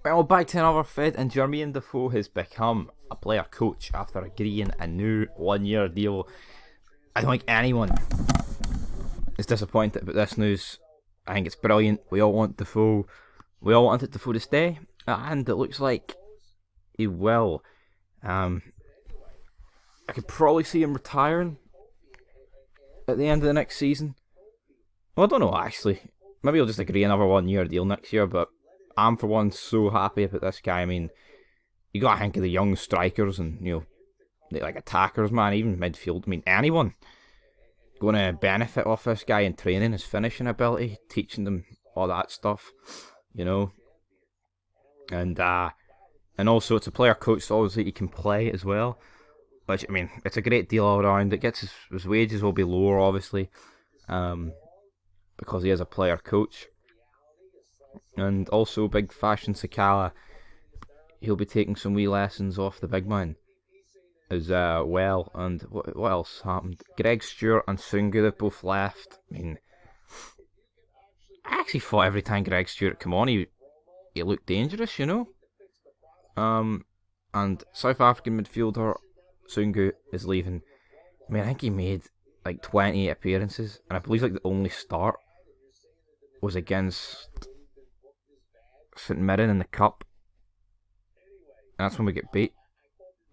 Well, back to another Fed, and Jermaine Defoe has become a player coach after agreeing a new 1 year deal. I don't think anyone is disappointed about this news. I think it's brilliant. We all want Defoe. We all wanted Defoe to stay, and it looks like he will. I could probably see him retiring at the end of the next season. Well, I don't know actually. Maybe he'll just agree another 1 year deal next year, but I'm for one so happy about this guy. I mean, you gotta think of the young strikers and like attackers, man, even midfield. I mean, anyone going to benefit off this guy in training, his finishing ability, teaching them all that stuff, you know. And also it's a player coach, so obviously he can play as well. Which, I mean, it's a great deal all around. It gets his wages will be lower, obviously, because he is a player coach. And also, big Fashion Sakala, he'll be taking some wee lessons off the big man as well. And what else happened? Greg Stewart and ZUNGU, they both left. I mean, I actually thought every time Greg Stewart came on, he looked dangerous, you know. And South African midfielder ZUNGU is leaving. I mean, I think he made like 28 appearances, and I believe like the only start was against St Mirren in the cup, and that's when we get beat.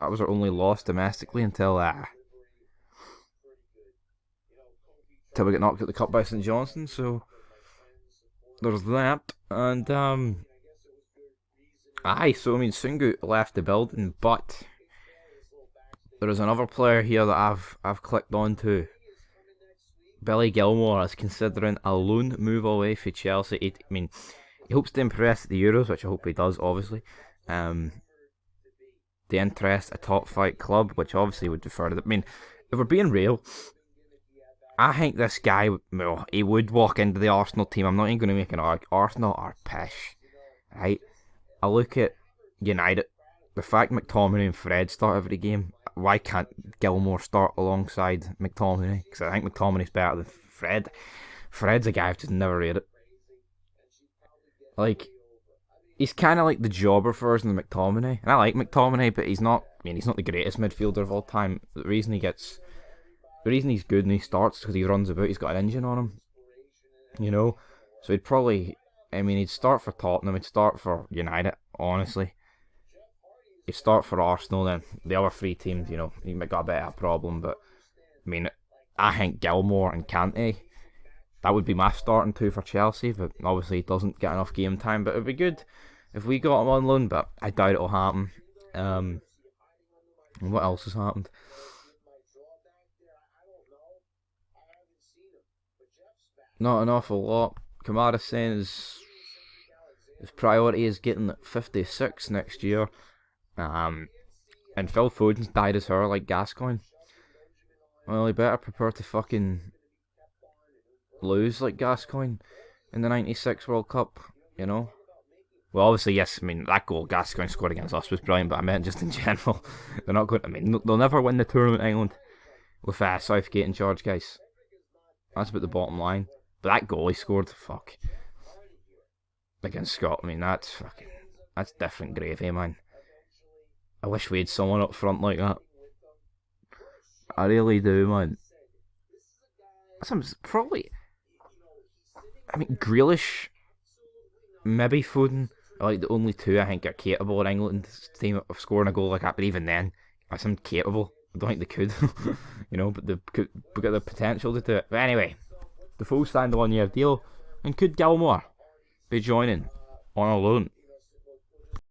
That was our only loss domestically until we get knocked out the cup by St Johnstone. So there's that, and so I mean, ZUNGU left the building, but there is another player here that I've clicked onto. Billy Gilmour is considering a loan move away for Chelsea. He hopes to impress at the Euros, which I hope he does, obviously. The interest, a top flight club, which obviously would defer to them. I mean, if we're being real, I think this guy, well, he would walk into the Arsenal team. I'm not even going to make an argument. Arsenal are pish, right? I look at United, the fact McTominay and Fred start every game, why can't Gilmour start alongside McTominay? Because I think McTominay's better than Fred. Fred's a guy I've just never rated. Like, he's kind of like the jobber version of McTominay, and I like McTominay, but he's not. I mean, he's not the greatest midfielder of all time. The reason he's good and he starts because he runs about. He's got an engine on him, you know. So he'd probably, he'd start for Tottenham. He'd start for United. Honestly, he'd start for Arsenal. Then the other three teams, he might got a bit of a problem. But I mean, I think Gilmour and Kante, that would be my starting two for Chelsea, but obviously he doesn't get enough game time. But it would be good if we got him on loan, but I doubt it'll happen. And what else has happened? Not an awful lot. Kamara saying his priority is getting 56 next year. And Phil Foden's dyed his hair like Gascoigne. Well, he better prepare to fucking lose like Gascoigne in the 96 World Cup, Well, obviously, yes, that goal Gascoigne scored against us was brilliant, but I meant just in general. They're not going they'll never win the tournament, England, with Southgate in charge, guys. That's about the bottom line. But that goal he scored, against Scotland, that's different gravy, man. I wish we had someone up front like that. I really do, man. Probably, Grealish, maybe Foden, are like the only two I think are capable in England's team of scoring a goal like that. But even then, I seem capable. I don't think they could, but they've got the potential to do it. But anyway, Defoe signed the 1 year deal, and could Gilmour be joining on a loan?